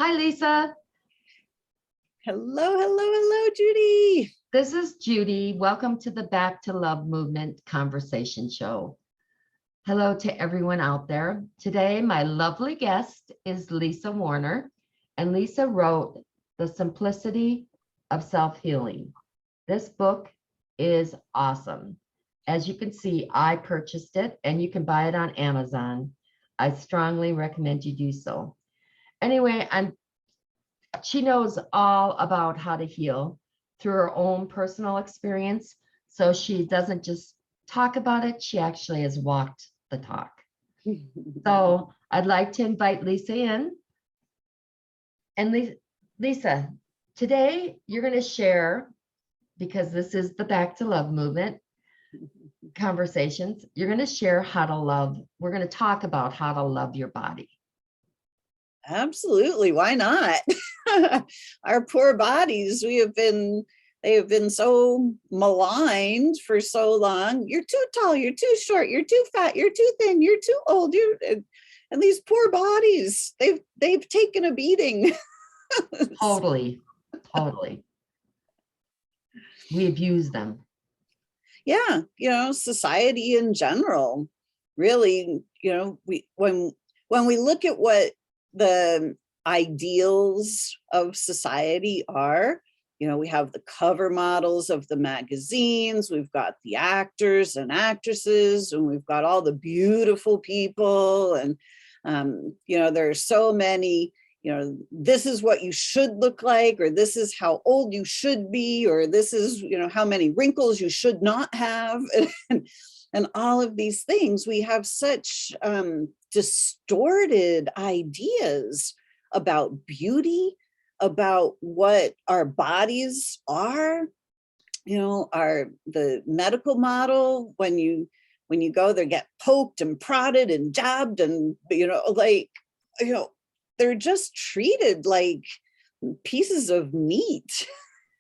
Hi, Lisa. Hello, hello, hello, Judy. This is Judy. Welcome to the Back to Love Movement Conversation Show. Hello to everyone out there. Today, my lovely guest is Lisa Warner, and Lisa wrote The Simplicity of Self-Healing. This book is awesome. As you can see, I purchased it, and you can buy it on Amazon. I strongly recommend you do so. Anyway, she knows all about how to heal through her own personal experience. So she doesn't just talk about it, she actually has walked the talk. So I'd like to invite Lisa in. And Lisa, today you're going to share, because this is the Back to Love movement conversations, you're going to share how to love. We're going to talk about how to love your body. Absolutely. Why not? Our poor bodies, they have been so maligned for so long. You're too tall, you're too short, you're too fat, you're too thin, you're too old. And these poor bodies, they've taken a beating. Totally. We abuse them. Yeah, society in general, really, when we look at what the ideals of society are, we have the cover models of the magazines, we've got the actors and actresses, and we've got all the beautiful people, and there are so many, this is what you should look like, or this is how old you should be, or this is, how many wrinkles you should not have. And all of these things, we have such distorted ideas about beauty, about what our bodies are. The medical model, when you go, they get poked and prodded and jabbed, and they're just treated like pieces of meat.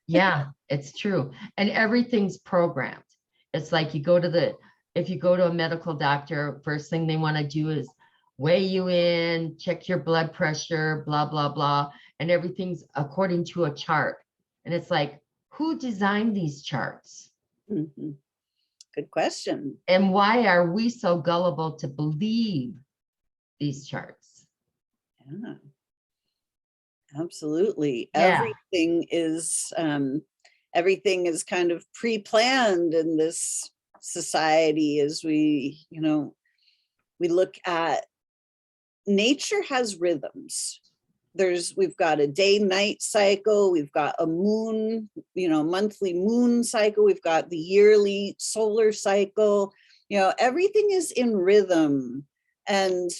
Yeah, it's true. And everything's programmed. It's like if you go to a medical doctor, first thing they want to do is weigh you in, check your blood pressure, blah, blah, blah. And everything's according to a chart. And it's like, who designed these charts? Mm-hmm. Good question. And why are we so gullible to believe these charts? Yeah, absolutely. Yeah. Everything is kind of pre-planned in this society. As we look at nature, has rhythms. We've got a day-night cycle, we've got a moon, monthly moon cycle, we've got the yearly solar cycle. Everything is in rhythm. And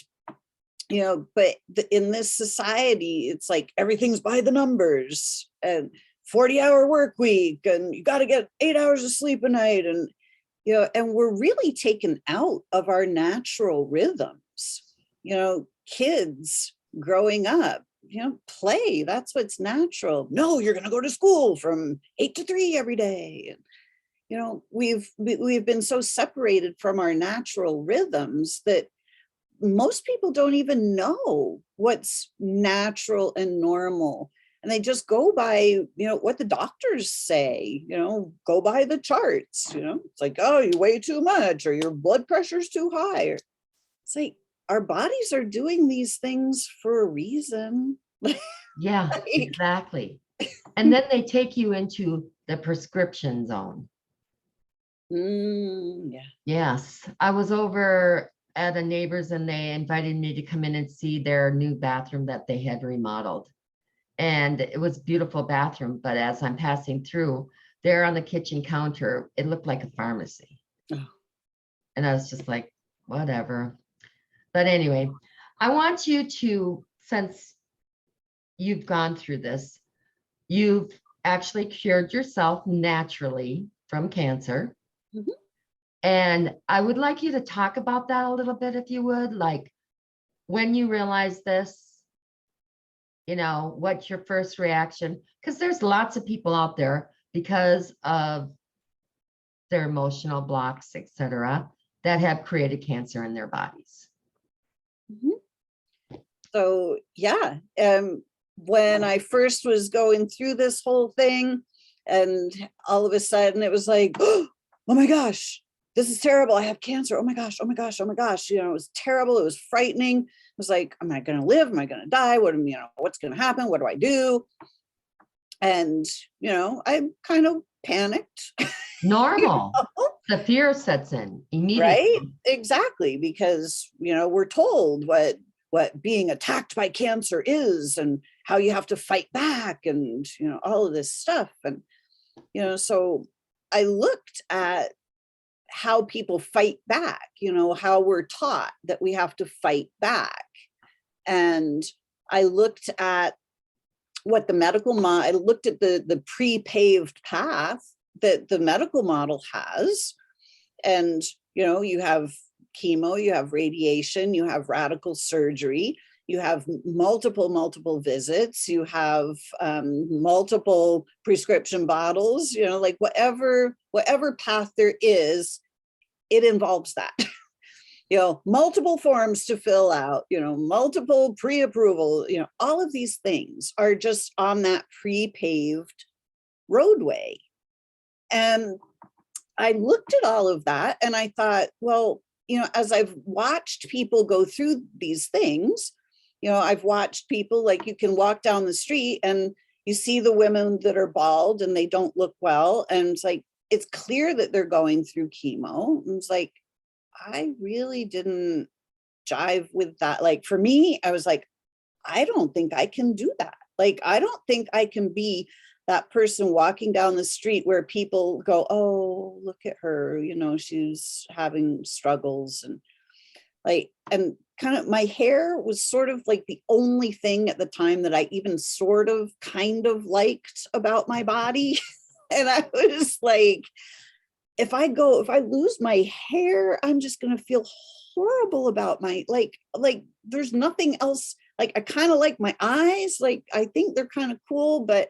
but in this society, it's like everything's by the numbers, and 40-hour work week, and you got to get 8 hours of sleep a night, and and we're really taken out of our natural rhythms. Kids growing up, play, that's what's natural. No, you're going to go to school from 8 to 3 every day. And we've been so separated from our natural rhythms that most people don't even know what's natural and normal. And they just go by, what the doctors say, go by the charts. It's like, oh, you weigh too much, or your blood pressure's too high. It's like, our bodies are doing these things for a reason. Yeah, exactly. And then they take you into the prescription zone. Yeah. Yes. I was over at a neighbor's, and they invited me to come in and see their new bathroom that they had remodeled. And it was a beautiful bathroom, but as I'm passing through, there on the kitchen counter, it looked like a pharmacy. Oh. And I was just like, whatever. But anyway, I want you to, since you've gone through this, you've actually cured yourself naturally from cancer. Mm-hmm. And I would like you to talk about that a little bit, if you would, like when you realized this, what's your first reaction? Because there's lots of people out there, because of their emotional blocks, etc., that have created cancer in their bodies. Mm-hmm. So, yeah, when I first was going through this whole thing, and all of a sudden it was like, oh my gosh, this is terrible. I have cancer. Oh my gosh, oh my gosh, oh my gosh. You know, it was terrible. It was frightening. It was like, am I going to live? Am I going to die? What's going to happen? What do I do? And, I kind of panicked. Normal. The fear sets in immediately. Right? Exactly. Because, we're told what being attacked by cancer is and how you have to fight back and, all of this stuff. And, so I looked at how people fight back, how we're taught that we have to fight back. And I looked at what the medical model, I looked at the pre-paved path that the medical model has. And, you have chemo, you have radiation, you have radical surgery, you have multiple visits, you have multiple prescription bottles, like whatever path there is, it involves that. Multiple forms to fill out, multiple pre-approval, all of these things are just on that pre-paved roadway. And I looked at all of that and I thought, well, as I've watched people go through these things, I've watched people, like, you can walk down the street and you see the women that are bald and they don't look well. And it's like, it's clear that they're going through chemo. And it's like, I really didn't jive with that. Like, for me, I was like, I don't think I can do that. Like, I don't think I can be that person walking down the street where people go, oh, look at her, she's having struggles. And and kind of my hair was sort of like the only thing at the time that I even sort of kind of liked about my body. And I was like, if I lose my hair, I'm just going to feel horrible about my, like, there's nothing else. Like, I kind of like my eyes. Like, I think they're kind of cool, but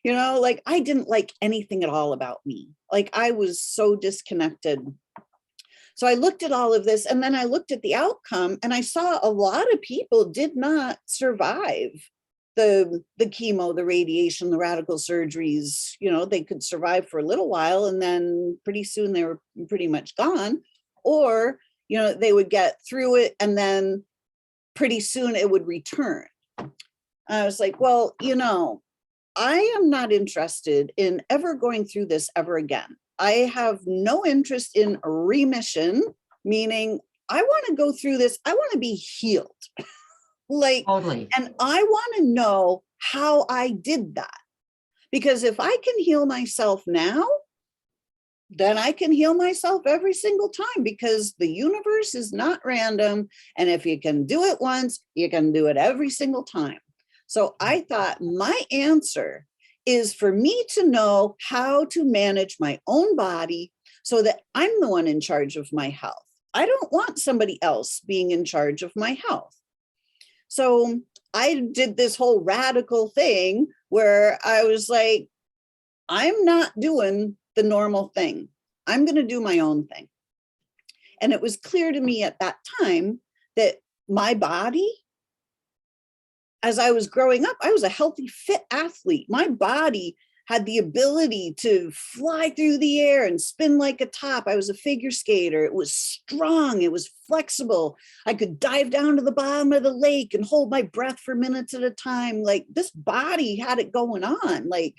like, I didn't like anything at all about me. Like, I was so disconnected. So I looked at all of this, and then I looked at the outcome, and I saw a lot of people did not survive the chemo, the radiation, the radical surgeries. They could survive for a little while, and then pretty soon they were pretty much gone. Or, they would get through it, and then pretty soon it would return. I was like, well, I am not interested in ever going through this ever again. I have no interest in remission, meaning I want to go through this. I want to be healed. Like, Totally. and I want to know how I did that. Because if I can heal myself now, then I can heal myself every single time, because the universe is not random. And if you can do it once, you can do it every single time. So I thought my answer is for me to know how to manage my own body so that I'm the one in charge of my health. I don't want somebody else being in charge of my health. So I did this whole radical thing where I was like, I'm not doing the normal thing. I'm going to do my own thing. And it was clear to me at that time that my body, as I was growing up, I was a healthy, fit athlete. My body had the ability to fly through the air and spin like a top. I was a figure skater. It was strong. It was flexible. I could dive down to the bottom of the lake and hold my breath for minutes at a time. Like, this body had it going on. Like,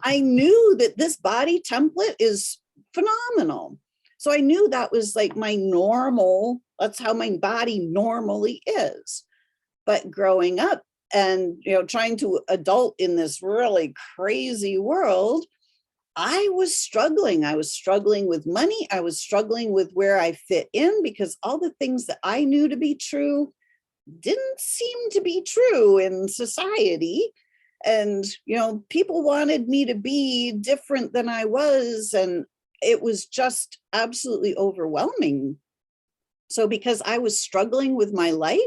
I knew that this body template is phenomenal. So I knew that was like my normal, that's how my body normally is. But growing up, and trying to adult in this really crazy world, I was struggling. I was struggling with money. I was struggling with where I fit in, because all the things that I knew to be true didn't seem to be true in society. And, people wanted me to be different than I was. And it was just absolutely overwhelming. So because I was struggling with my life,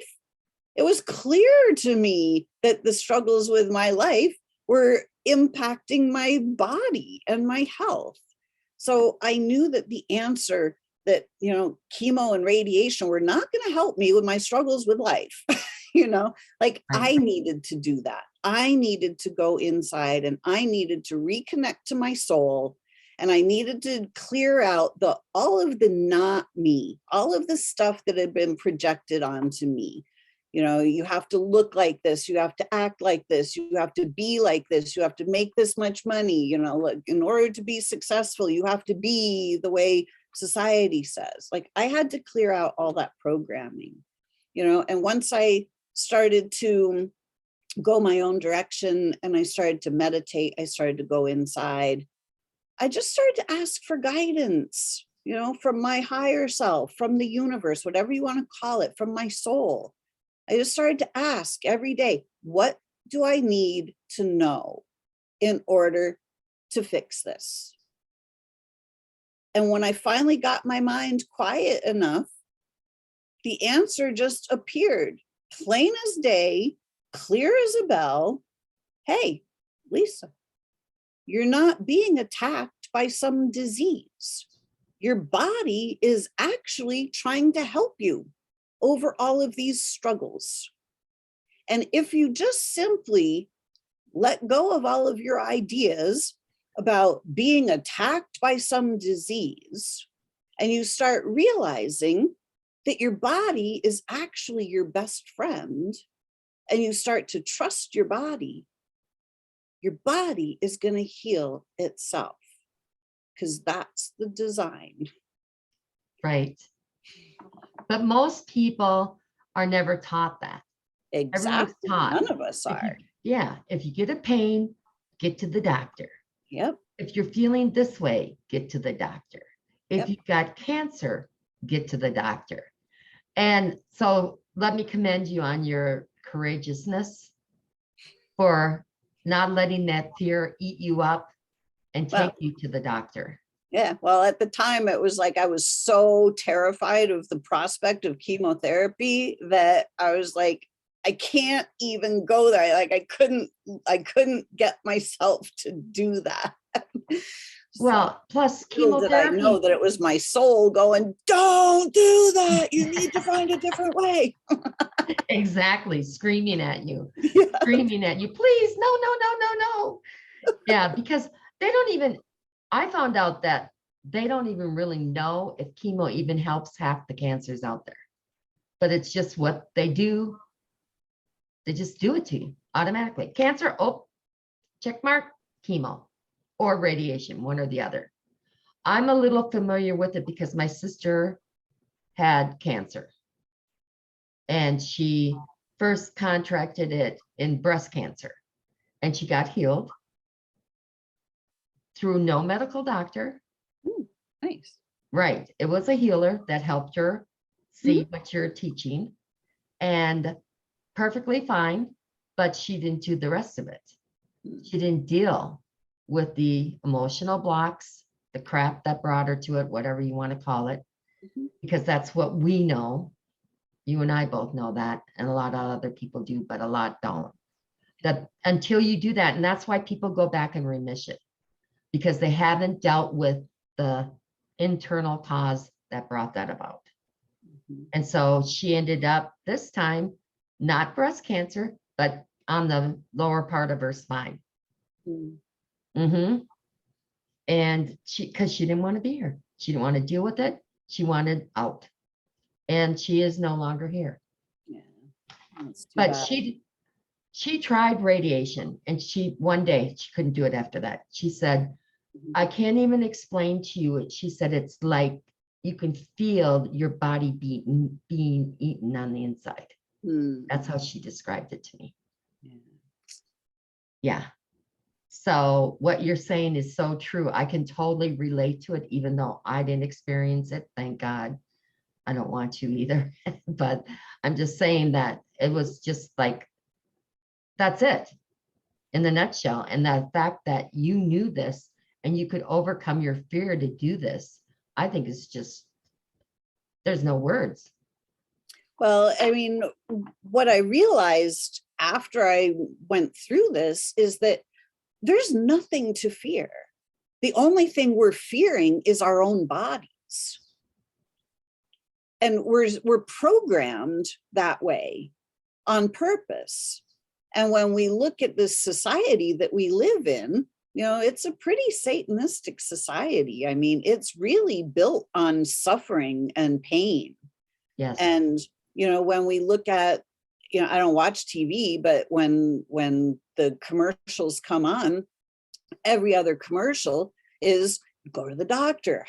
it was clear to me that the struggles with my life were impacting my body and my health. So I knew that the answer that, chemo and radiation were not going to help me with my struggles with life. Like Right. I needed to do that. I needed to go inside and I needed to reconnect to my soul. And I needed to clear out all of the not me, all of the stuff that had been projected onto me. You have to look like this, you have to act like this, you have to be like this, you have to make this much money, like in order to be successful, you have to be the way society says. Like I had to clear out all that programming, and once I started to go my own direction and I started to meditate, I started to go inside. I just started to ask for guidance, from my higher self, from the universe, whatever you want to call it, from my soul. I just started to ask every day, what do I need to know in order to fix this? And when I finally got my mind quiet enough, the answer just appeared, plain as day, clear as a bell. Hey, Lisa, you're not being attacked by some disease. Your body is actually trying to help you over all of these struggles. And if you just simply let go of all of your ideas about being attacked by some disease, and you start realizing that your body is actually your best friend, and you start to trust your body is going to heal itself, because that's the design. Right. But most people are never taught that. Everyone's Exactly. taught. None of us are. If you get a pain, get to the doctor. Yep. If you're feeling this way, get to the doctor. If Yep. you've got cancer, get to the doctor. And so let me commend you on your courageousness for not letting that fear eat you up and take you to the doctor. Yeah. Well, at the time, it was like I was so terrified of the prospect of chemotherapy that I was like, I can't even go there. Like I couldn't get myself to do that. Well, plus Little did I know chemotherapy. that it was my soul going, don't do that. You need to find a different way. Exactly. Screaming at you, Yeah. screaming at you, please, no, no, no, no, no. Yeah, because they don't even, I found out that they don't even really know if chemo even helps half the cancers out there. But it's just what they do. They just do it to you automatically. Cancer, oh, check mark, chemo or radiation, one or the other. I'm a little familiar with it because my sister had cancer and she first contracted it in breast cancer and she got healed through no medical doctor. Ooh, nice. Right. It was a healer that helped her see what you're teaching and perfectly fine, but she didn't do the rest of it. She didn't deal with the emotional blocks, the crap that brought her to it, whatever you want to call it, because that's what we know. You and I both know that, and a lot of other people do, but a lot don't. That until you do that, and that's why people go back and remission, because they haven't dealt with the internal cause that brought that about. And so she ended up this time, not breast cancer, but on the lower part of her spine. And because she didn't want to be here. She didn't want to deal with it. She wanted out. And she is no longer here. Yeah. But she tried radiation and one day she couldn't do it after that. She said, I can't even explain to you. She said, it's like you can feel your body being eaten on the inside. That's how she described it to me. Yeah. So what you're saying is so true. I can totally relate to it, even though I didn't experience it. Thank God. I don't want to either. But I'm just saying that it was just like, that's it in the nutshell. And the fact that you knew this and you could overcome your fear to do this, I think is just, there's no words. Well, I mean, what I realized after I went through this is that there's nothing to fear. The only thing we're fearing is our own bodies. And we're programmed that way on purpose. And when we look at this society that we live in, it's a pretty Satanistic society. I mean, it's really built on suffering and pain. Yes. And, when we look at, I don't watch TV, but when the commercials come on, every other commercial is go to the doctor.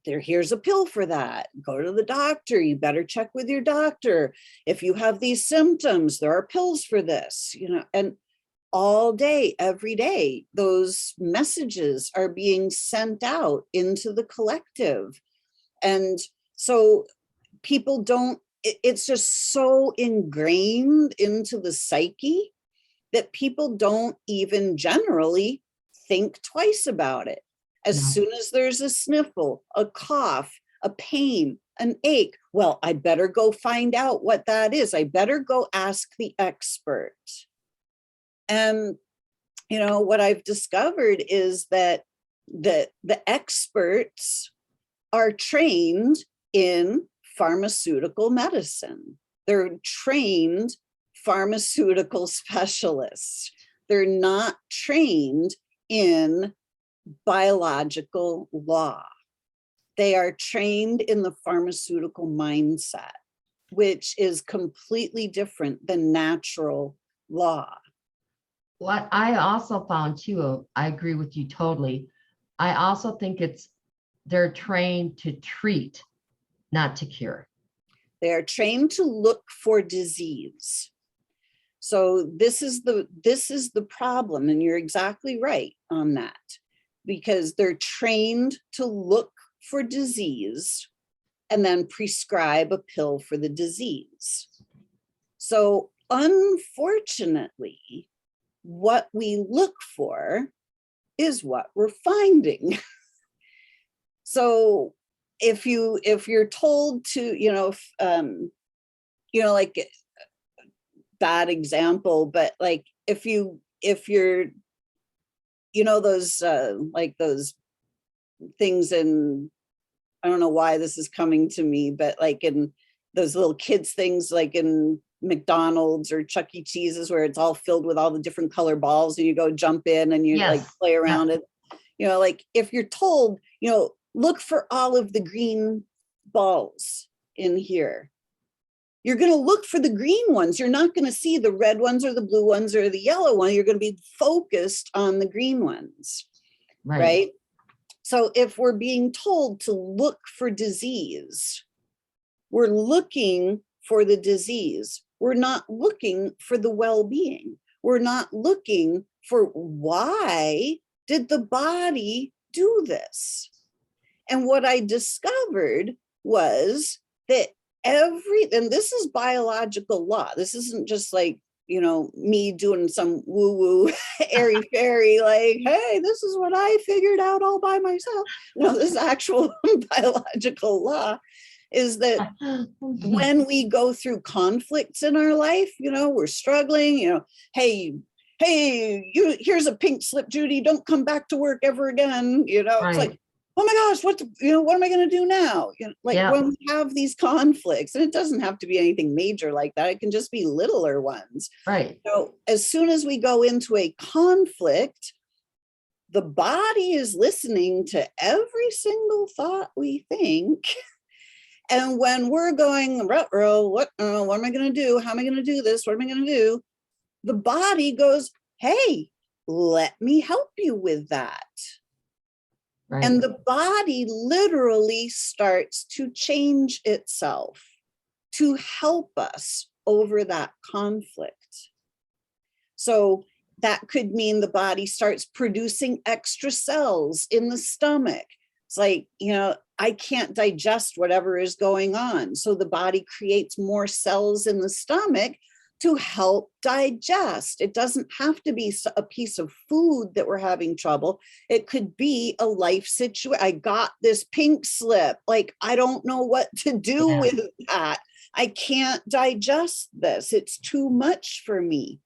Here's a pill for that. Go to the doctor. You better check with your doctor. If you have these symptoms, there are pills for this, and all day, every day, those messages are being sent out into the collective. And so people it's just so ingrained into the psyche that people don't even generally think twice about it. As soon as there's a sniffle, a cough, a pain, an ache, well, I better go find out what that is. I better go ask the expert. And, what I've discovered is that the experts are trained in pharmaceutical medicine. They're trained pharmaceutical specialists. They're not trained in biological law. They are trained in the pharmaceutical mindset, which is completely different than natural law. What I also found too, I agree with you totally. I also think they're trained to treat, not to cure. They are trained to look for disease. So this is the problem, and you're exactly right on that, because they're trained to look for disease and then prescribe a pill for the disease. So unfortunately, what we look for is what we're finding. So if you're told to, like bad example, but like if you're, those like those things in, I don't know why this is coming to me, but like in those little kids things, like in McDonald's or Chuck E. Cheese's, where it's all filled with all the different color balls and you go jump in and you like play around it. Like if you're told, look for all of the green balls in here, you're going to look for the green ones. You're not going to see the red ones or the blue ones or the yellow one. You're going to be focused on the green ones, right? So if we're being told to look for disease, we're looking for the disease. We're not looking for the well-being. We're not looking for why did the body do this? And what I discovered was that and this is biological law. This isn't just like, me doing some woo-woo airy fairy, like, hey, this is what I figured out all by myself. No, this actual biological law is that when we go through conflicts in our life, we're struggling, hey, here's a pink slip, Judy, don't come back to work ever again. It's like, oh my gosh, what am I going to do now? When we have these conflicts, and it doesn't have to be anything major like that. It can just be littler ones. Right. So as soon as we go into a conflict, the body is listening to every single thought we think. And when we're going, what am I going to do? How am I going to do this? What am I going to do? The body goes, hey, let me help you with that. Right. And the body literally starts to change itself to help us over that conflict. So that could mean the body starts producing extra cells in the stomach. It's like, I can't digest whatever is going on. So the body creates more cells in the stomach to help digest. It doesn't have to be a piece of food that we're having trouble. It could be a life situation. I got this pink slip. Like, I don't know what to do with that. I can't digest this. It's too much for me.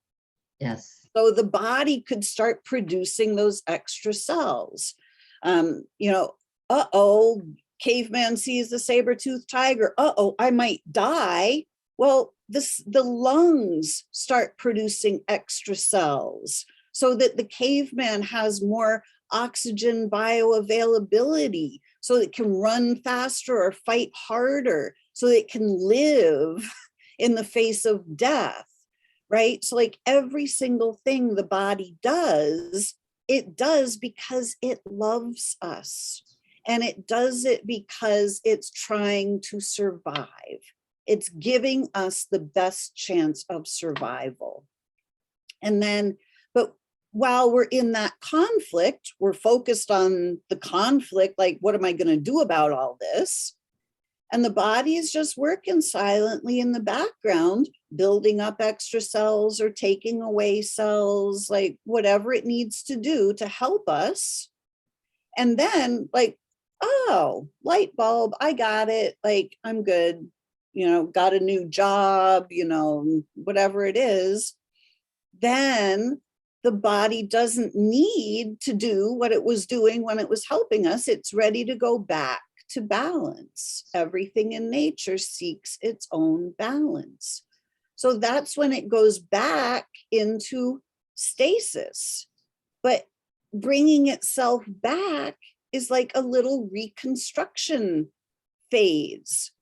Yes. So the body could start producing those extra cells. Caveman sees the saber-toothed tiger. I might die. Well, the lungs start producing extra cells so that the caveman has more oxygen bioavailability, so it can run faster or fight harder, so it can live in the face of death, right? So like every single thing the body does, it does because it loves us. And it does it because it's trying to survive. It's giving us the best chance of survival. And then, but while we're in that conflict, we're focused on the conflict, like, what am I going to do about all this? And the body is just working silently in the background, building up extra cells or taking away cells, like whatever it needs to do to help us. And then, like, oh, light bulb, I got it. Like, I'm good. Got a new job, whatever it is. Then the body doesn't need to do what it was doing when it was helping us. It's ready to go back to balance. Everything in nature seeks its own balance. So that's when it goes back into stasis. But bringing itself back is like a little reconstruction phase.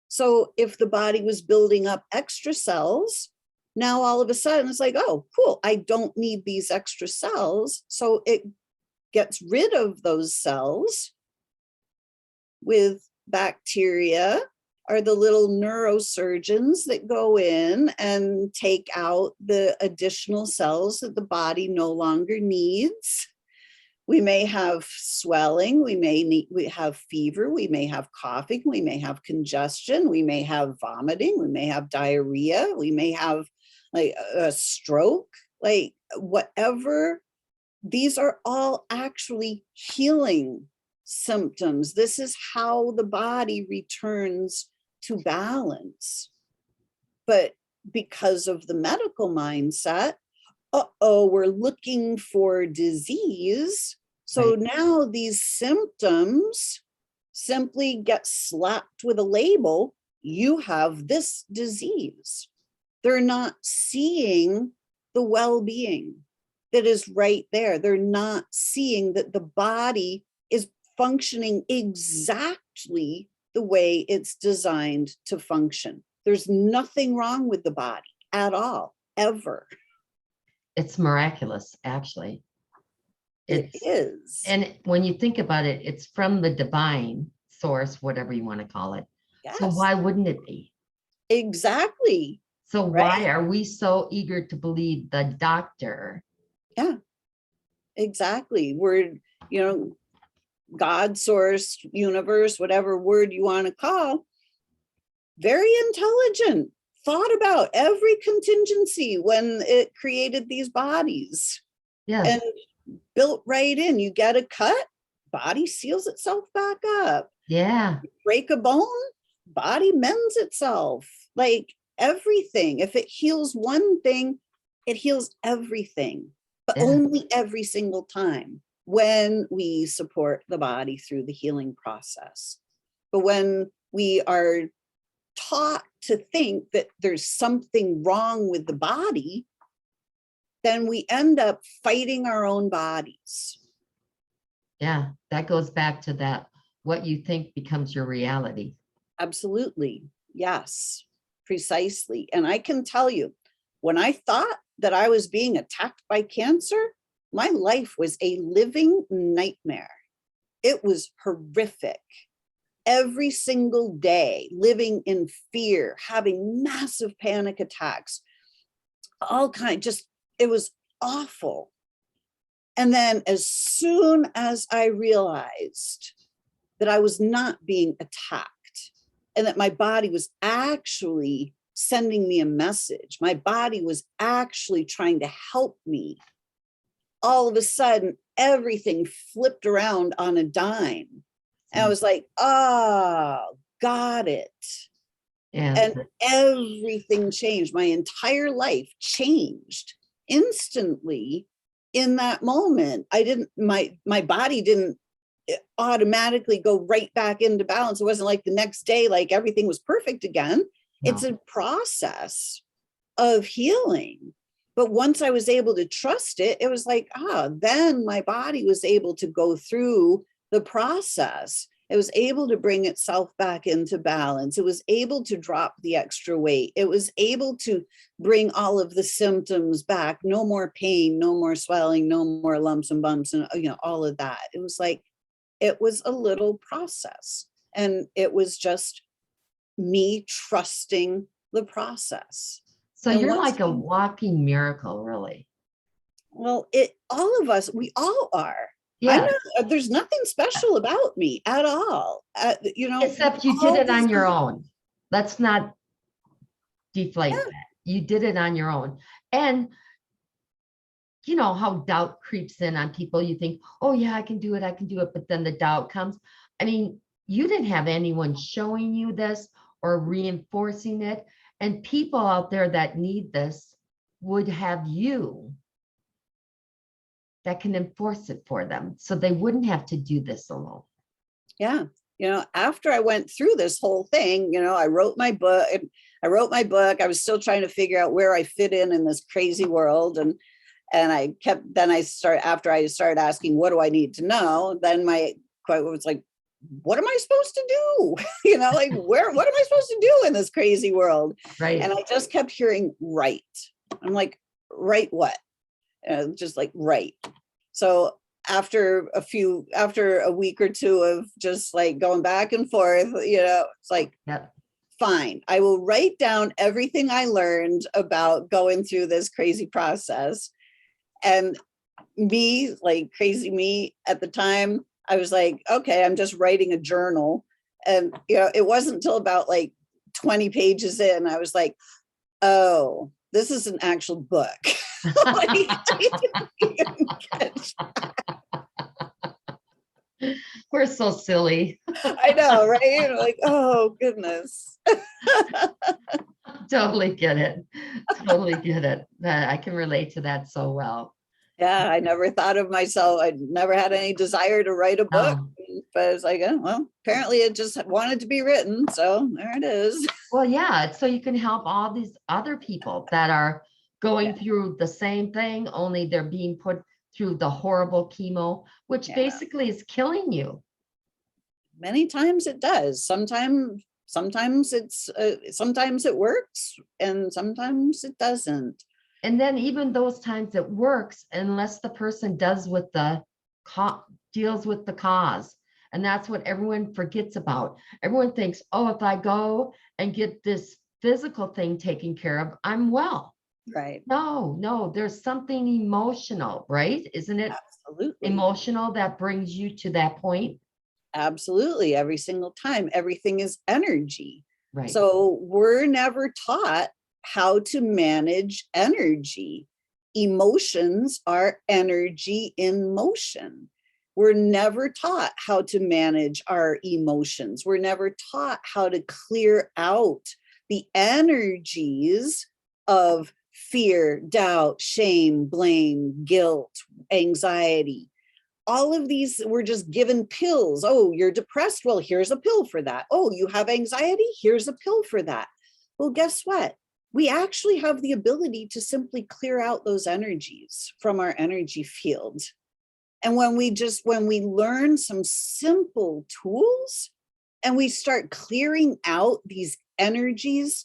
So if the body was building up extra cells, now all of a sudden it's like, oh, cool, I don't need these extra cells. So it gets rid of those cells with bacteria, are the little neurosurgeons that go in and take out the additional cells that the body no longer needs. We may have swelling, we have fever, we may have coughing, we may have congestion, we may have vomiting, we may have diarrhea, we may have like a stroke, like whatever. These are all actually healing symptoms. This is how the body returns to balance. But because of the medical mindset, we're looking for disease. So Right. now these symptoms simply get slapped with a label. You have this disease. They're not seeing the well-being that is right there. They're not seeing that the body is functioning exactly the way it's designed to function. There's nothing wrong with the body at all, ever. It's miraculous, actually. It It's, is. and when you think about it, it's from the divine source, whatever you want to call it. So Yes, why wouldn't it be? exactly. So Right? why are we so eager to believe the doctor? Yeah, exactly. We're, God, source, universe, whatever word you want to call, very intelligent, thought about every contingency when it created these bodies and Yes. built right in. You get a cut, body seals itself back up. Yeah. Break a bone, body mends itself. Like everything. If it heals one thing, it heals everything, but Yeah. only every single time when we support the body through the healing process. But when we are taught to think that there's something wrong with the body, then we end up fighting our own bodies. Yeah. That goes back to that. What you think becomes your reality. Absolutely. Yes, precisely. And I can tell you, when I thought that I was being attacked by cancer, my life was a living nightmare. It was horrific. Every single day, living in fear, having massive panic attacks, all kind, just, it was awful. And then as soon as I realized that I was not being attacked and that my body was actually sending me a message, my body was actually trying to help me, all of a sudden, everything flipped around on a dime. And I was like, oh, got it. Yeah. And everything changed. My entire life changed instantly in that moment. My body didn't automatically go right back into balance. It wasn't like the next day, like everything was perfect again. It's No. a process of healing. But once I was able to trust it, it was like, then my body was able to go through the process. It was able to bring itself back into balance. It was able to drop the extra weight. It was able to bring all of the symptoms back. No more pain, no more swelling, no more lumps and bumps, and all of that. It was like, it was a little process. And it was just me trusting the process. So And you're once like a walking miracle, really. Well, all of us, we all are. I'm Yeah. not, there's nothing special about me at all. Except you did all it this, on your own. Let's not deflate yeah, that. You did it on your own. And you know how doubt creeps in on people. You think, oh yeah, I can do it, I can do it. But then the doubt comes. I mean, you didn't have anyone showing you this or reinforcing it. And people out there that need this would have you that can enforce it for them. So they wouldn't have to do this alone. yeah. After I went through this whole thing, I wrote my book. I was still trying to figure out where I fit in this crazy world. And after I started asking, what do I need to know? Then my quote was like, what am I supposed to do? Like, what am I supposed to do in this crazy world? Right. And I just kept hearing, write. I'm like, write what? Just like, write. So after a week or two of just like going back and forth, it's like, Yep. fine, I will write down everything I learned about going through this crazy process. And me, like crazy me at the time, I was like, okay, I'm just writing a journal. And, it wasn't until about like 20 pages in, I was like, oh, this is an actual book. Like, We're so silly. I know, right? Like, oh, goodness. Totally get it. Totally get it. I can relate to that so well. Yeah, I never thought of myself. I never had any desire to write a book, Oh, but it's like, oh, well, apparently it just wanted to be written. So there it is. well, yeah, it's so you can help all these other people that are going Yeah, through the same thing, only they're being put through the horrible chemo, which yeah. basically is killing you. Many times it does. Sometimes sometimes it works and sometimes it doesn't. And then even those times it works, unless the person does with the deals with the cause. And that's what everyone forgets about. Everyone thinks, oh, if I go and get this physical thing taken care of, I'm well. Right. No, there's something emotional, right? Isn't it Absolutely. emotional that brings you to that point? Absolutely. Every single time, everything is energy. Right. So we're never taught how to manage energy. Emotions are energy in motion. We're never taught how to manage our emotions. We're never taught how to clear out the energies of fear, doubt, shame, blame, guilt, anxiety. All of these, we're just given pills. Oh, you're depressed. Well, here's a pill for that. Oh, you have anxiety. Here's a pill for that. Well, guess what? We actually have the ability to simply clear out those energies from our energy field. And when we learn some simple tools and we start clearing out these energies,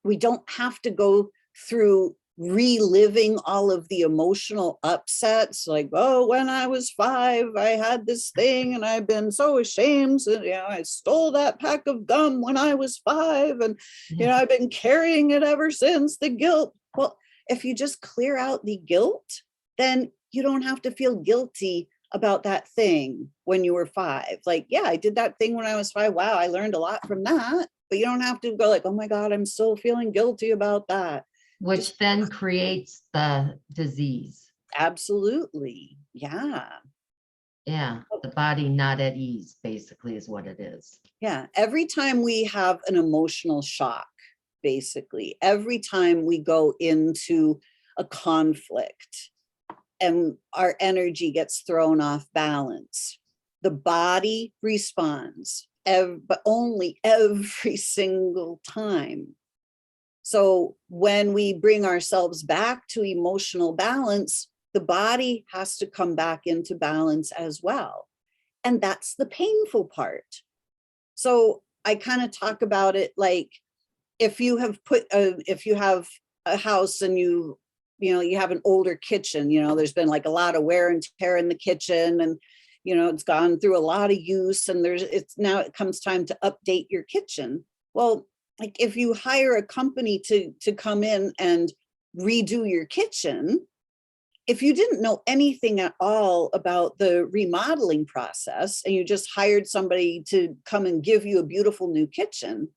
we don't have to go through reliving all of the emotional upsets, like, oh, when I was 5, I had this thing and I've been so ashamed. So, I stole that pack of gum when I was 5, and Yeah. I've been carrying it ever since, the guilt. Well, if you just clear out the guilt, then you don't have to feel guilty about that thing when you were 5. Like, yeah, I did that thing when I was 5. Wow, I learned a lot from that. But you don't have to go like, oh my God, I'm still feeling guilty about that. Which then creates the disease. Absolutely. Yeah. Yeah. The body not at ease, basically, is what it is. Yeah. Every time we have an emotional shock, basically, every time we go into a conflict and our energy gets thrown off balance, the body responds. but only every single time. So when we bring ourselves back to emotional balance, the body has to come back into balance as well. And that's the painful part. So I kind of talk about it like, if you have a house and you have an older kitchen, there's been like a lot of wear and tear in the kitchen, and it's gone through a lot of use, and now it comes time to update your kitchen. Well, like if you hire a company to come in and redo your kitchen, if you didn't know anything at all about the remodeling process and you just hired somebody to come and give you a beautiful new kitchen,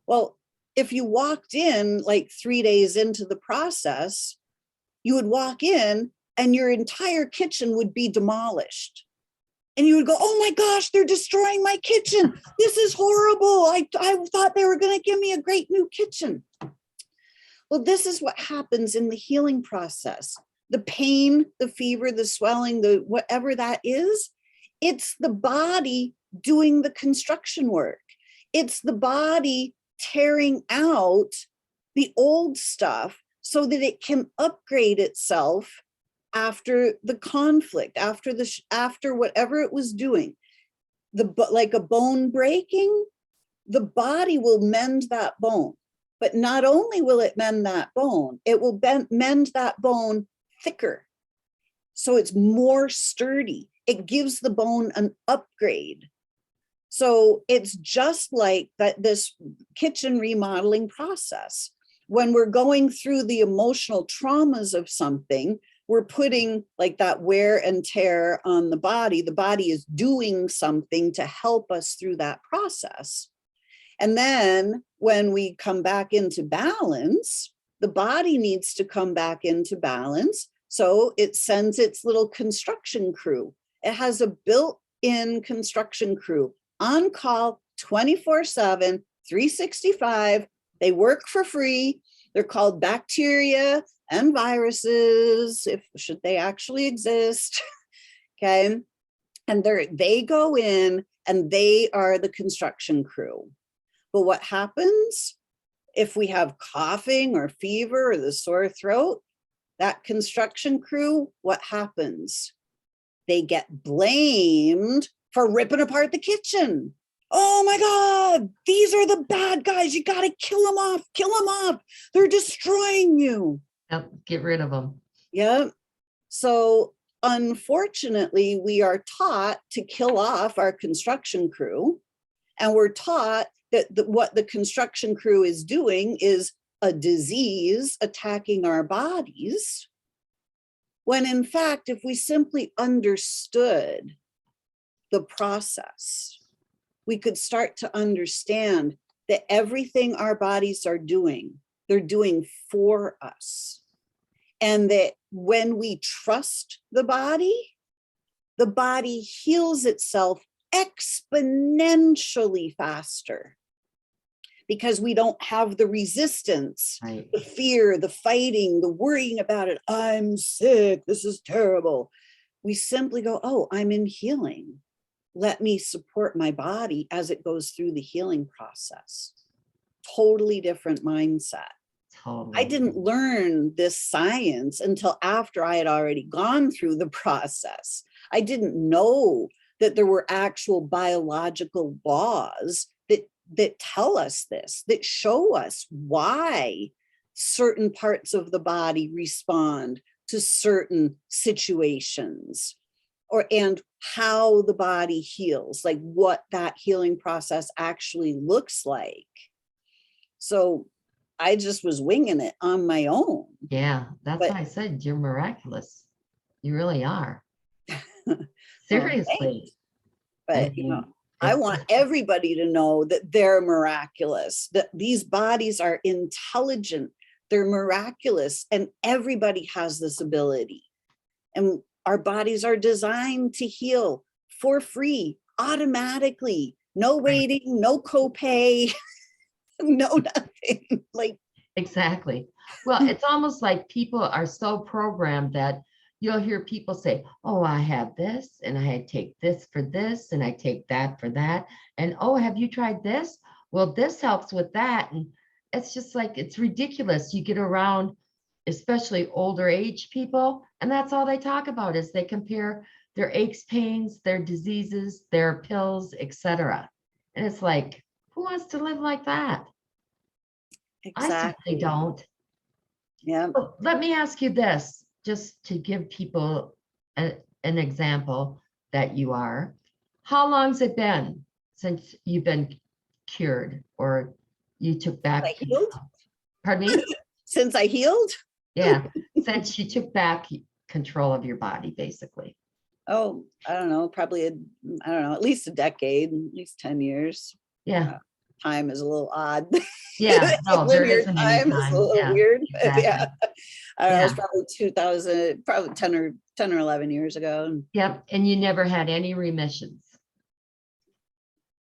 well, if you walked in like 3 days into the process, you would walk in and your entire kitchen would be demolished. And you would go, oh my gosh, they're destroying my kitchen. This is horrible. I thought they were going to give me a great new kitchen. Well, this is what happens in the healing process. The pain, the fever, the swelling, the whatever that is, it's the body doing the construction work. It's the body tearing out the old stuff so that it can upgrade itself after the conflict, after whatever it was doing. Like a bone breaking, the body will mend that bone. But not only will it mend that bone, it will mend that bone thicker. So it's more sturdy. It gives the bone an upgrade. So it's just like that, this kitchen remodeling process. When we're going through the emotional traumas of something, we're putting like that wear and tear on the body. The body is doing something to help us through that process. And then when we come back into balance, the body needs to come back into balance. So it sends its little construction crew. It has a built-in construction crew on call 24/7, 365. They work for free. They're called bacteria and viruses, should they actually exist. Okay. And they go in and they are the construction crew. But what happens if we have coughing or fever or the sore throat? That construction crew, what happens? They get blamed for ripping apart the kitchen. Oh my God, these are the bad guys. You got to kill them off. They're destroying you. Yep, get rid of them. Yep. So unfortunately, we are taught to kill off our construction crew. And we're taught that what the construction crew is doing is a disease attacking our bodies. When in fact, if we simply understood the process, we could start to understand that everything our bodies are doing, they're doing for us. And that when we trust the body heals itself exponentially faster, because we don't have the resistance, right? The fear, the fighting, the worrying about it. I'm sick. This is terrible. We simply go, oh, I'm in healing. Let me support my body as it goes through the healing process. Totally different mindset. Totally. I didn't learn this science until after I had already gone through the process. I didn't know that there were actual biological laws that tell us this, that show us why certain parts of the body respond to certain situations, and how the body heals, like what that healing process actually looks like. So I just was winging it on my own. Yeah, that's why I said you're miraculous. You really are. Seriously. But I want everybody to know that they're miraculous, that these bodies are intelligent, they're miraculous, and everybody has this ability. And our bodies are designed to heal for free, automatically, no waiting, no copay, no nothing. Like exactly. Well, it's almost like people are so programmed that you'll hear people say, oh, I have this and I take this for this and I take that for that. And oh, have you tried this? Well, this helps with that. And it's just like, it's ridiculous. You get around, especially older age people, and that's all they talk about is they compare their aches, pains, their diseases, their pills, etc. And it's like, who wants to live like that? I certainly Exactly. don't. Yeah. Well, let me ask you this, just to give people an example that you are. How long's it been since you've been cured or you took I back? healed. Pardon me? Since I healed? Yeah, since you took back control of your body, basically. Oh, I don't know, probably, I don't know, at least a decade, at least 10 years. Yeah, Time is a little odd. yeah, no, there Linear isn't any time is a time. little Yeah, weird. But yeah, exactly. I don't know, it's Yeah, probably 2000, probably 10 or 11 years ago. yep. And you never had any remissions.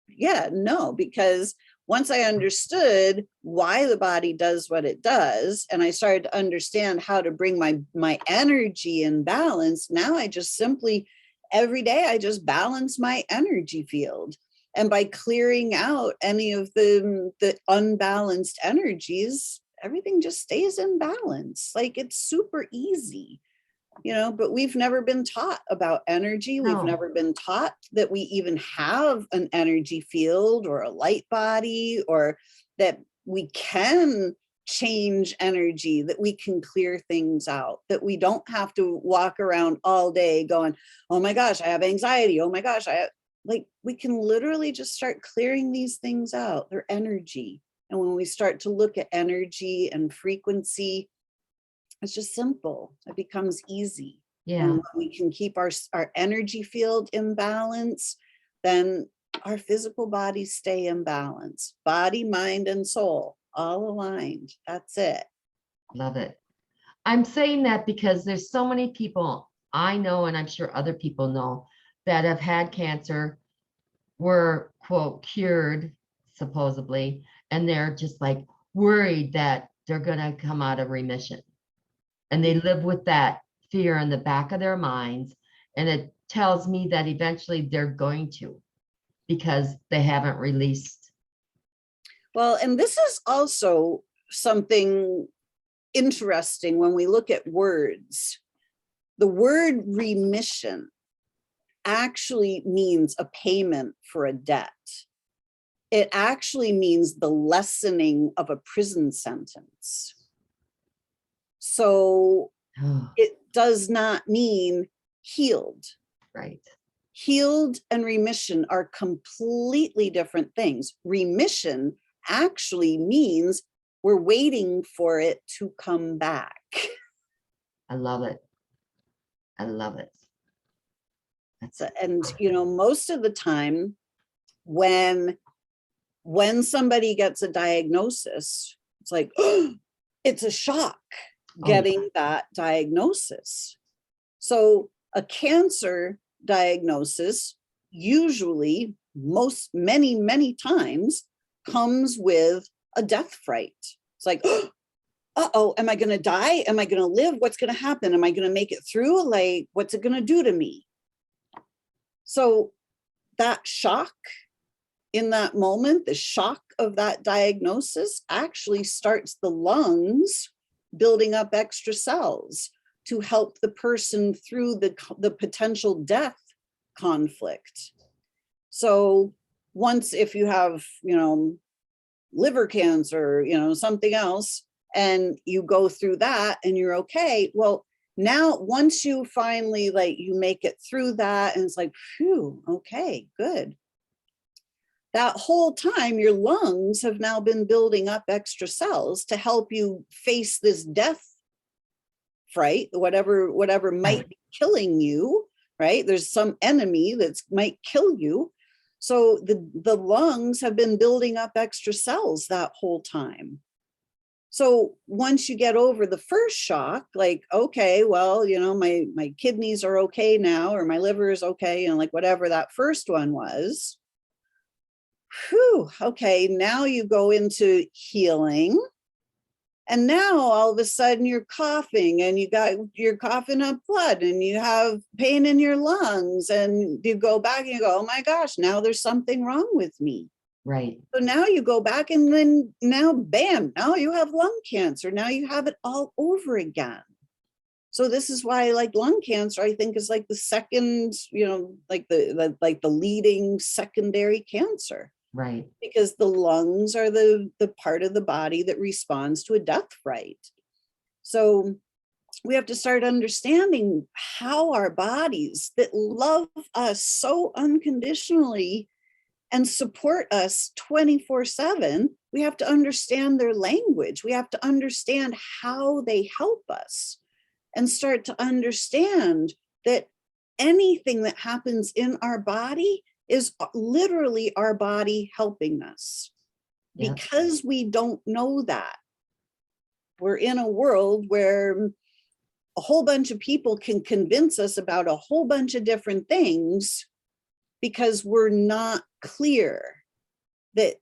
Yeah, no, because once I understood why the body does what it does, and I started to understand how to bring my energy in balance, now I just simply, every day, I just balance my energy field. And by clearing out any of the unbalanced energies, everything just stays in balance. Like, it's super easy. But we've never been taught about energy. We've No, never been taught that we even have an energy field or a light body, or that we can change energy, that we can clear things out, that we don't have to walk around all day going, oh my gosh, I have anxiety. Oh my gosh, like, we can literally just start clearing these things out. They're energy. And when we start to look at energy and frequency, it's just simple. It becomes easy. yeah, And when we can keep our energy field in balance, then our physical bodies stay in balance. Body, mind, and soul, all aligned. That's it. love it. I'm saying that because there's so many people I know, and I'm sure other people know, that have had cancer, were, quote, cured, supposedly, and they're just like worried that they're going to come out of remission. And they live with that fear in the back of their minds. And it tells me that eventually they're going to, because they haven't released. Well, and this is also something interesting when we look at words. The word remission actually means a payment for a debt. It actually means the lessening of a prison sentence. So it does not mean healed. Right. Healed and remission are completely different things. Remission actually means we're waiting for it to come back. I love it. I love it. And most of the time when somebody gets a diagnosis, it's like, oh, it's a shock getting that diagnosis. So a cancer diagnosis usually, many times, comes with a death fright. It's like, uh-oh, am I going to die? Am I going to live? What's going to happen? Am I going to make it through? Like, what's it going to do to me? So that shock in that moment, the shock of that diagnosis actually starts the lungs building up extra cells to help the person through the potential death conflict. So once, if you have, liver cancer, something else, and you go through that and you're okay, well, now once you finally, like, you make it through that and it's like, phew, okay, good. That whole time your lungs have now been building up extra cells to help you face this death fright, whatever might be killing you, right? There's some enemy that might kill you. So the lungs have been building up extra cells that whole time. So once you get over the first shock, like, okay, well, my kidneys are okay now, or my liver is okay, like whatever that first one was. Whew, okay, now you go into healing. And now all of a sudden you're coughing and you're coughing up blood and you have pain in your lungs, and you go back and you go, oh my gosh, now there's something wrong with me. Right. So now you go back and then now, bam, now you have lung cancer. Now you have it all over again. So this is why, like, lung cancer, I think, is like the second, like the leading secondary cancer. Right. Because the lungs are the part of the body that responds to a death fright. So we have to start understanding how our bodies that love us so unconditionally and support us 24/7, we have to understand their language. We have to understand how they help us, and start to understand that anything that happens in our body is literally our body helping us. Yeah. Because we don't know that, we're in a world where a whole bunch of people can convince us about a whole bunch of different things, because we're not clear that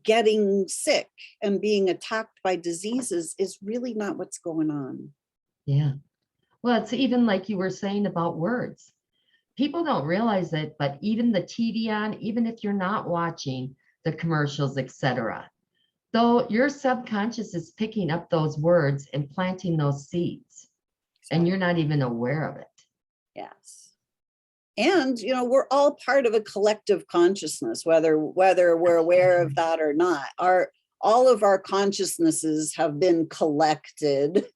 getting sick and being attacked by diseases is really not what's going on. Yeah. Well, it's even like you were saying about words. People don't realize it, but even the TV on, even if you're not watching the commercials, etc., though your subconscious is picking up those words and planting those seeds, and you're not even aware of it. Yes. And we're all part of a collective consciousness, whether we're aware of that or not. All of our consciousnesses have been collected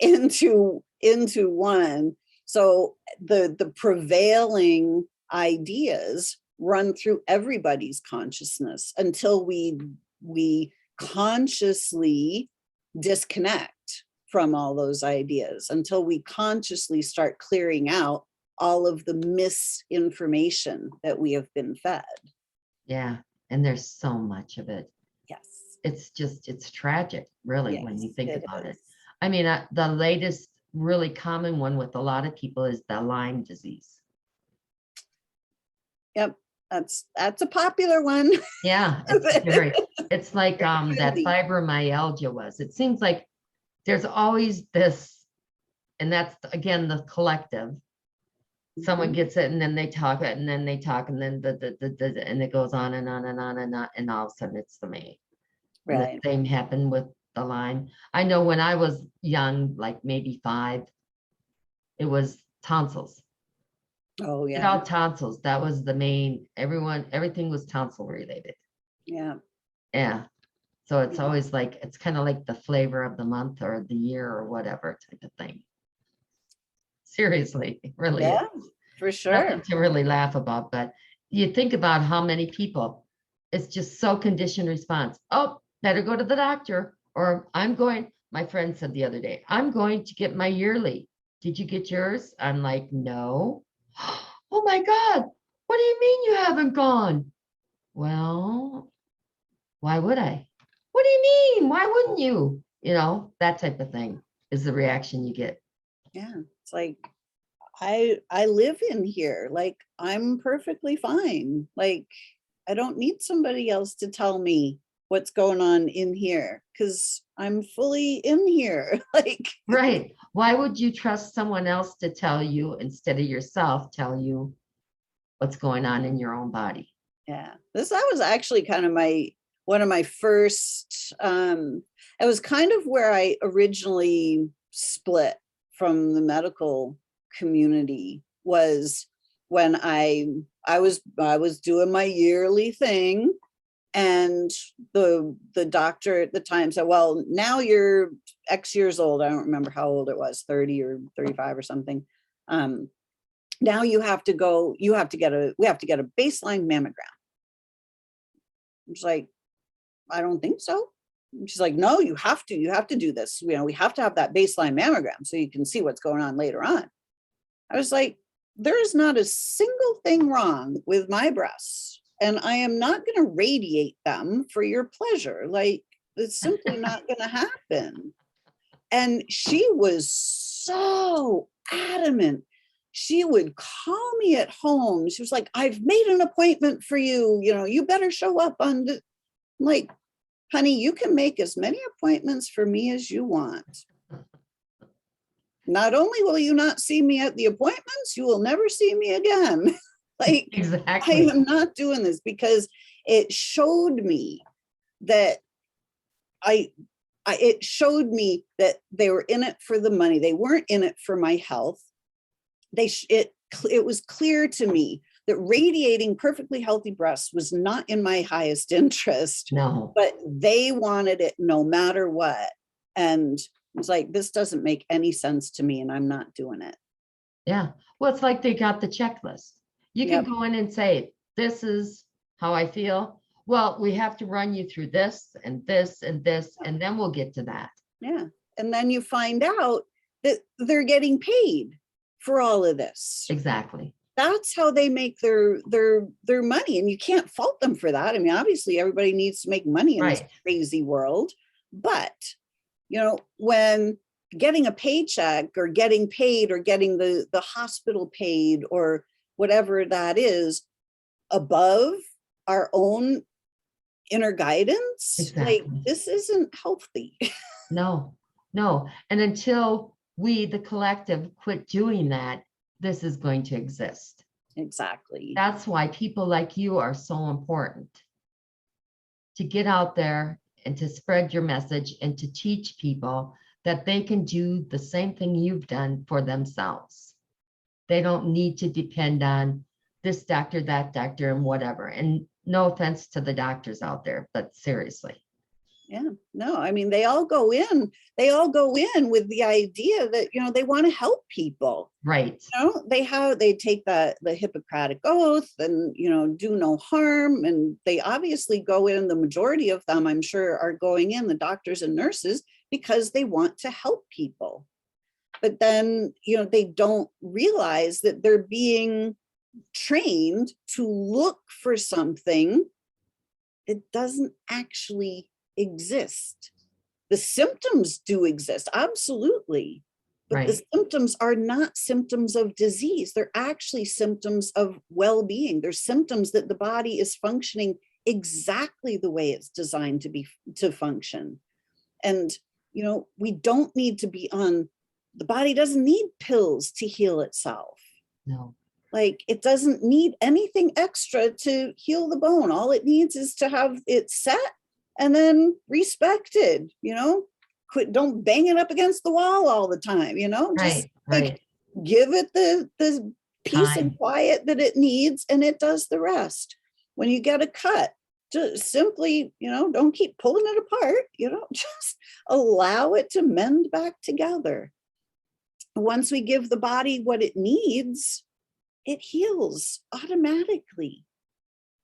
into one. So the prevailing ideas run through everybody's consciousness until we consciously disconnect from all those ideas, until we consciously start clearing out all of the misinformation that we have been fed. Yeah. And there's so much of it. Yes. It's tragic, really, Yes, when you think it about it. is. I mean, the latest really common one with a lot of people is the Lyme disease. Yep. That's a popular one. Yeah, it's like that Trendy. fibromyalgia was. It seems like there's always this, and that's again the collective. Someone Mhm. gets it and then they talk it and then they talk and then and it goes on and on and on and on, and all of a sudden it's the me. And Right. the same happened with the Lyme. I know when I was young, like maybe 5, it was tonsils. Oh Get yeah. out tonsils. That was the main, everything was tonsil related. Yeah. Yeah. So it's Yeah. always like, it's kind of like the flavor of the month or the year or whatever type of thing. Seriously, it really Yeah, is. for Nothing sure. to really laugh about, but you think about how many people, it's just so conditioned response. Oh, better go to the doctor, or my friend said the other day, I'm going to get my yearly. Did you get yours? I'm like, no. Oh my God, what do you mean you haven't gone? Well, why would I? What do you mean? Why wouldn't you? That type of thing is the reaction you get. Yeah. It's like, I live in here. Like, I'm perfectly fine. Like, I don't need somebody else to tell me what's going on in here, because I'm fully in here. Like, Right. Why would you trust someone else to tell you instead of yourself tell you what's going on in your own body? yeah, that was actually kind of one of my first, it was kind of where I originally split from the medical community, was when I was doing my yearly thing, and the doctor at the time said, well, now you're X years old. I don't remember how old it was, 30 or 35 or something. Now we have to get a baseline mammogram. I'm just like, I don't think so. And she's like, no, you have to do this. We have to have that baseline mammogram so you can see what's going on later on. I was like, there is not a single thing wrong with my breasts, and I am not going to radiate them for your pleasure. Like, it's simply not going to happen. And she was so adamant. She would call me at home. She was like, I've made an appointment for you. You better show up on the, I'm like, honey, you can make as many appointments for me as you want. Not only will you not see me at the appointments, you will never see me again. Like, Exactly. I am not doing this, because it showed me that it showed me that they were in it for the money. They weren't in it for my health. It was clear to me that radiating perfectly healthy breasts was not in my highest interest, No. but they wanted it no matter what. And it's like, this doesn't make any sense to me, and I'm not doing it. Yeah. Well, it's like they got the checklist. You can Yep. go in and say, this is how I feel. Well, we have to run you through this and this and this, and then we'll get to that. Yeah. And then you find out that they're getting paid for all of this. Exactly. That's how they make their money. And you can't fault them for that. I mean, obviously everybody needs to make money in this crazy world. But, you know, when getting a paycheck or getting paid or getting the hospital paid or whatever that is above our own inner guidance, Exactly. like, this isn't healthy. No, no. And until we, the collective, quit doing that, this is going to exist. Exactly. That's why people like you are so important, to get out there and to spread your message and to teach people that they can do the same thing you've done for themselves. They don't need to depend on this doctor, that doctor, and whatever. And no offense to the doctors out there, but seriously. Yeah, no, I mean, they all go in with the idea that, you know, they want to help people. Right. You know, they take the Hippocratic oath and, you know, do no harm. And they obviously go in, the majority of them, I'm sure, are going in, the doctors and nurses, because they want to help people. But then, you know, they don't realize that they're being trained to look for something that doesn't actually exist. The symptoms do exist, absolutely. But the symptoms are not symptoms of disease. They're actually symptoms of well-being. They're symptoms that the body is functioning exactly the way it's designed to function. And, you know, we don't need to be on, the body doesn't need pills to heal itself. No. Like, it doesn't need anything extra to heal the bone. All it needs is to have it set and then respected, you know. Don't bang it up against the wall all the time, you know. Just like, give it the peace and quiet that it needs, and it does the rest. When you get a cut, just simply, you know, don't keep pulling it apart, you know, just allow it to mend back together. Once we give the body what it needs, it heals automatically.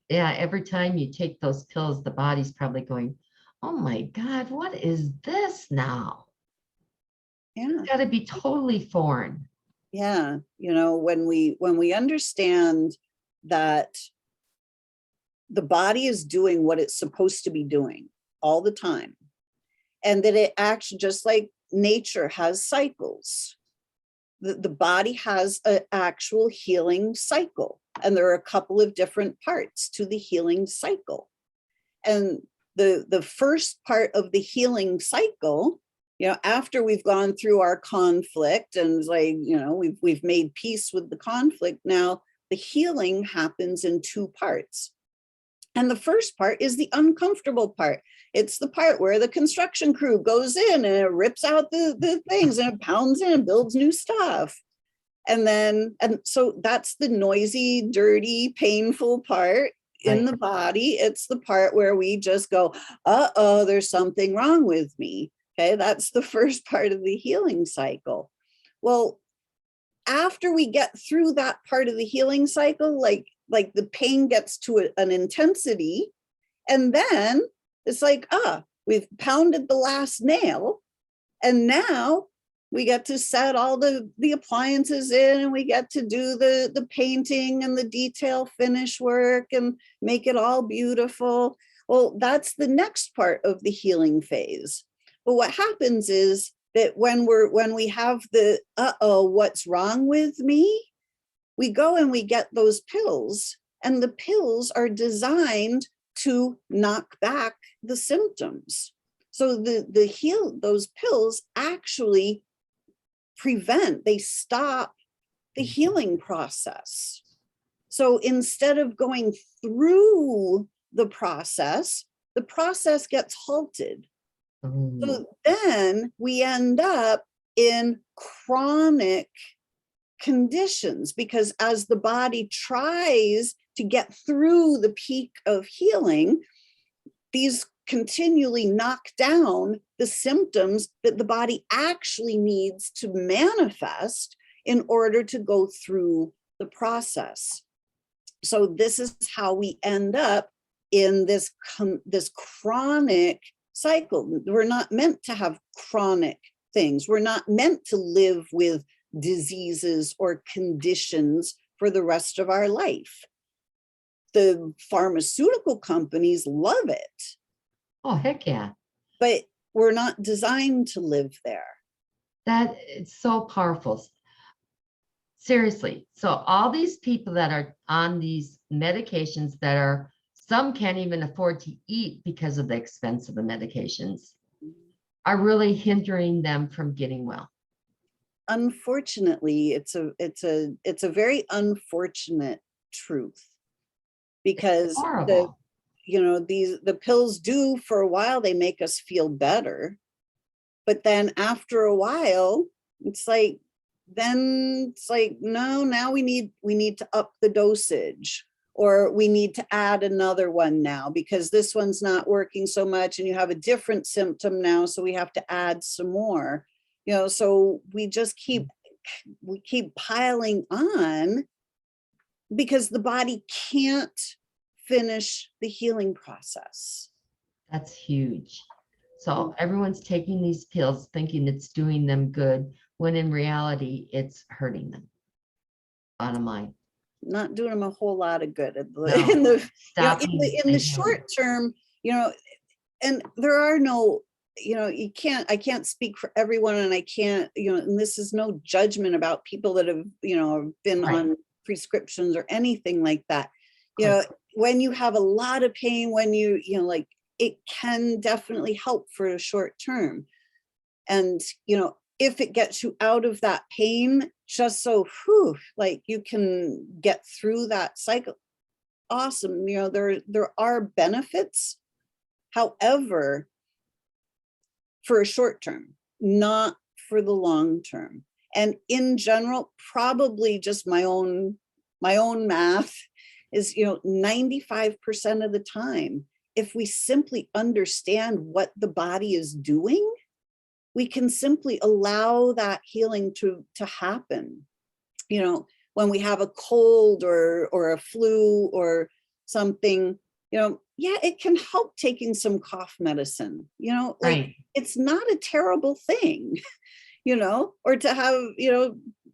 Yeah, every time you take those pills, the body's probably going, oh my God, what is this now? Yeah. It's got to be totally foreign. Yeah. You know, when we understand that the body is doing what it's supposed to be doing all the time, and that it actually, just like nature has cycles, the body has an actual healing cycle. And there are a couple of different parts to the healing cycle. And the first part of the healing cycle, you know, after we've gone through our conflict and, like, you know, we've made peace with the conflict, now the healing happens in two parts. And the first part is the uncomfortable part. It's the part where the construction crew goes in and it rips out the things and it pounds in and builds new stuff. And so that's the noisy, dirty, painful part in the body. It's the part where we just go, uh-oh, there's something wrong with me. Okay, that's the first part of the healing cycle. Well, after we get through that part of the healing cycle, like the pain gets to an intensity, and then it's like, we've pounded the last nail, and now we get to set all the appliances in, and we get to do the painting and the detail finish work and make it all beautiful. Well, that's the next part of the healing phase. But what happens is that when we have the, what's wrong with me, we go and we get those pills, and the pills are designed to knock back the symptoms. So those pills actually they stop the healing process. So instead of going through the process gets halted. So then we end up in chronic conditions, because as the body tries to get through the peak of healing, these continually knock down the symptoms that the body actually needs to manifest in order to go through the process. So this is how we end up in this chronic cycle. We're not meant to have chronic things. We're not meant to live with diseases or conditions for the rest of our life. The pharmaceutical companies love it. Oh, heck yeah. But we're not designed to live there. That it's so powerful. Seriously. So all these people that are on these medications that are, some can't even afford to eat because of the expense of the medications, are really hindering them from getting well. Unfortunately, it's a very unfortunate truth, because the pills do, for a while, they make us feel better, but then after a while, it's like, no, now we need to up the dosage, or we need to add another one now because this one's not working so much and you have a different symptom now, so we have to add some more. So we just keep piling on because the body can't finish the healing process. That's huge. So everyone's taking these pills thinking it's doing them good, when in reality, it's hurting them. Bottom line. Not doing them a whole lot of good in the short term, and there are no, I can't speak for everyone, and I can't, and this is no judgment about people that have, been on prescriptions or anything like that. When you have a lot of pain, when it can definitely help for a short term. And, if it gets you out of that pain, just so, you can get through that cycle, awesome. There are benefits. However, for a short term, not for the long term. And in general, probably just my own math is, 95% of the time, if we simply understand what the body is doing, we can simply allow that healing to happen. When we have a cold or a flu or something, it can help taking some cough medicine, it's not a terrible thing, or to have,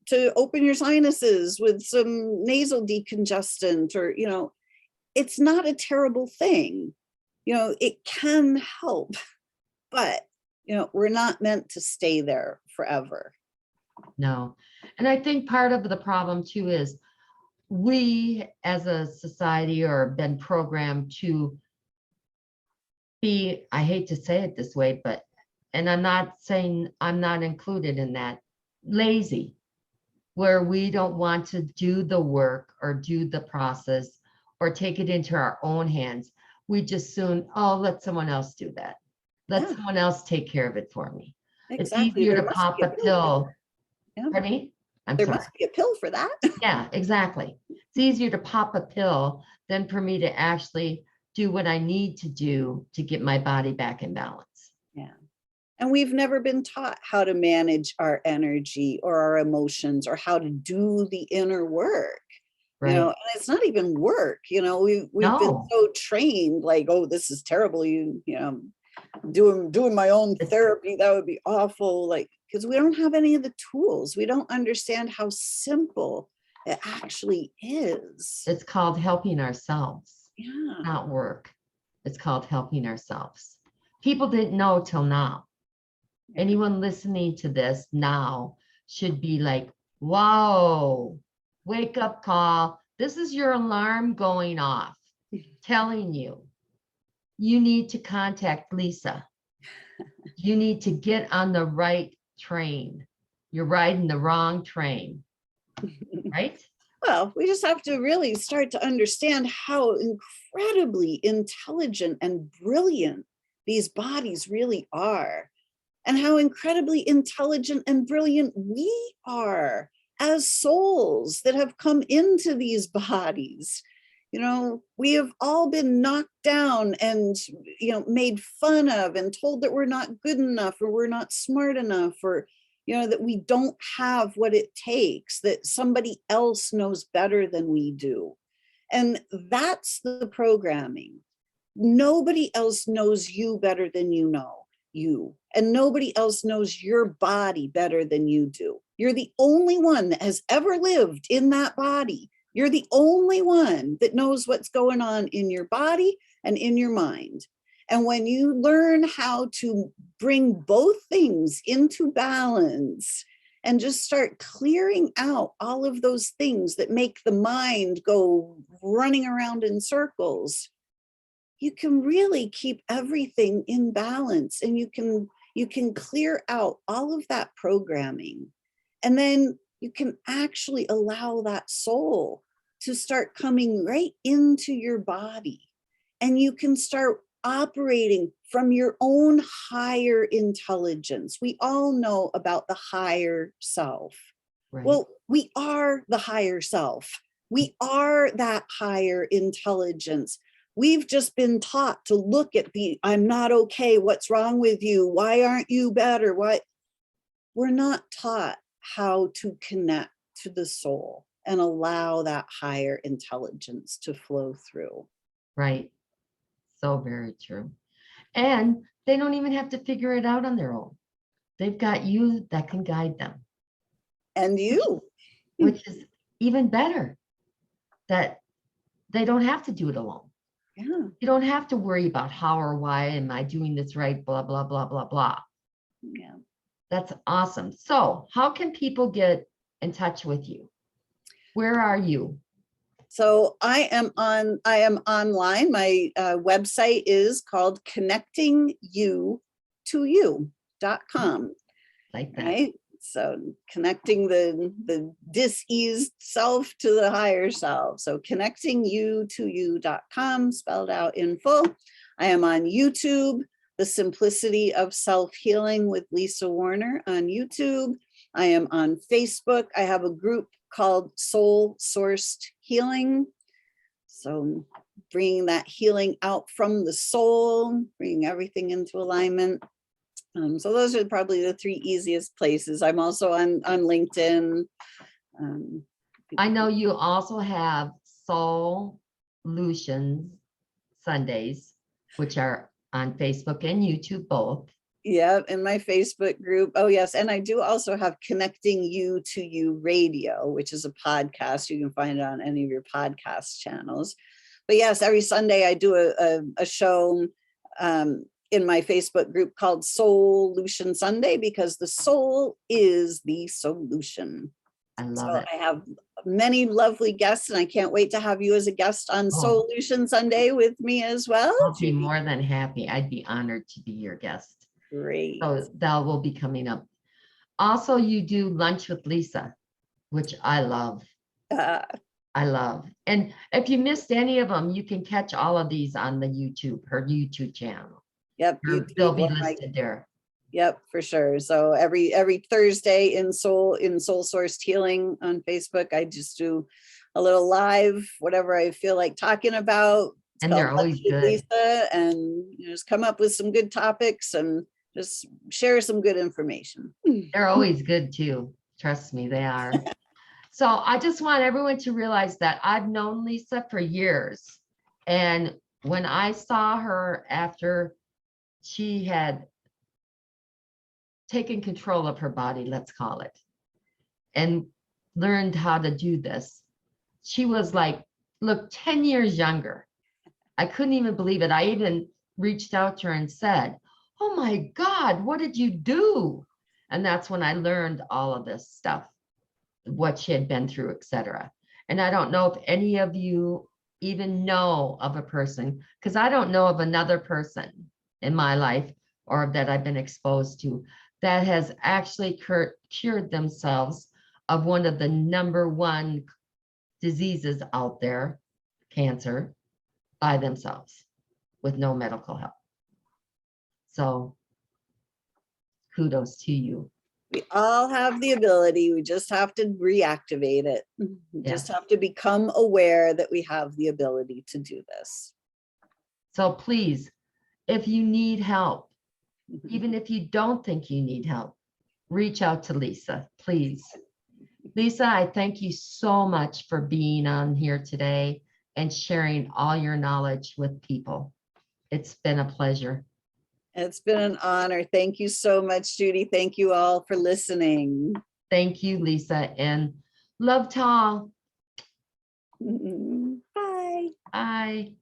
to open your sinuses with some nasal decongestant, or, it's not a terrible thing. It can help, but, we're not meant to stay there forever. No. And I think part of the problem too is we as a society are been programmed to be, I hate to say it this way, but, and I'm not saying I'm not included in that, lazy, where we don't want to do the work or do the process or take it into our own hands. We just let someone else do that. Let someone else take care of it for me. Exactly. It's easier to pop a pill. Pardon me? There must be a pill for that. Yeah, exactly. It's easier to pop a pill than for me to actually do what I need to do to get my body back in balance. Yeah. And we've never been taught how to manage our energy or our emotions, or how to do the inner work. Right. And it's not even work. We've been so trained, like, oh, this is terrible. Doing my own therapy, that would be awful. Because we don't have any of the tools. We don't understand how simple it actually is. It's called helping ourselves. Yeah. Not work. It's called helping ourselves. People didn't know till now. Anyone listening to this now should be like, whoa, wake up call. This is your alarm going off, telling you you need to contact Lisa. You need to get on the right train. You're riding the wrong train, right? Well, we just have to really start to understand how incredibly intelligent and brilliant these bodies really are, and how incredibly intelligent and brilliant we are as souls that have come into these bodies. You know, we have all been knocked down and, you know, made fun of and told that we're not good enough, or we're not smart enough, or, you know, that we don't have what it takes, that somebody else knows better than we do. And that's the programming. Nobody else knows you better than you know you, and nobody else knows your body better than you do. You're the only one that has ever lived in that body. You're the only one that knows what's going on in your body and in your mind. And when you learn how to bring both things into balance and just start clearing out all of those things that make the mind go running around in circles, you can really keep everything in balance, and you can clear out all of that programming. And then you can actually allow that soul to start coming right into your body, and you can start operating from your own higher intelligence. We all know about the higher self. Right. Well, we are the higher self. We are that higher intelligence. We've just been taught to look at the, I'm not okay, what's wrong with you? Why aren't you better? Why? We're not taught how to connect to the soul and allow that higher intelligence to flow through. Right. So very true. And they don't even have to figure it out on their own. They've got you that can guide them. And you. Which is even better, that they don't have to do it alone. Yeah. You don't have to worry about how or why am I doing this right, blah, blah, blah, blah, blah. Yeah. That's awesome. So how can people get in touch with you? Where are you? So I am online. My website is called connectingyoutoyou.com. Like that. Right. So connecting the diseased self to the higher self. So connectingyoutoyou.com, spelled out in full. I am on YouTube, The Simplicity of Self-Healing with Lisa Warner on YouTube. I am on Facebook. I have a group called Soul Sourced Healing. So bringing that healing out from the soul, bringing everything into alignment. So those are probably the three easiest places. I'm also on LinkedIn. I know you also have Solutions Sundays, which are on Facebook and YouTube both. Yeah, in my Facebook group. Oh, yes. And I do also have Connecting You to You Radio, which is a podcast. You can find it on any of your podcast channels. But yes, every Sunday I do a show in my Facebook group called Solution Sunday, because the soul is the solution. I love it. I have many lovely guests, and I can't wait to have you as a guest on Solution Sunday with me as well. I'll be more than happy. I'd be honored to be your guest. Great. So that will be coming up. Also, you do Lunch with Lisa, which I love. I love. And if you missed any of them, you can catch all of these on the YouTube, her YouTube channel. Yep. They'll be listed there. Yep, for sure. So every Thursday in Soul Sourced Healing on Facebook, I just do a little live, whatever I feel like talking about. And they're always good. Lisa, and just come up with some good topics and just share some good information. They're always good too. Trust me, they are. So I just want everyone to realize that I've known Lisa for years. And when I saw her after she had taken control of her body, let's call it, and learned how to do this, she was like, look, 10 years younger. I couldn't even believe it. I even reached out to her and said, oh my God, what did you do? And that's when I learned all of this stuff, what she had been through, etc. And I don't know if any of you even know of a person, because I don't know of another person in my life or that I've been exposed to that has actually cured themselves of one of the #1 diseases out there, cancer, by themselves with no medical help. So kudos to you. We all have the ability. We just have to reactivate it. We just have to become aware that we have the ability to do this. So please, if you need help, even if you don't think you need help, reach out to Lisa, please. Lisa, I thank you so much for being on here today and sharing all your knowledge with people. It's been a pleasure. It's been an honor. Thank you so much, Judy. Thank you all for listening. Thank you, Lisa, and love to all. Bye. Bye.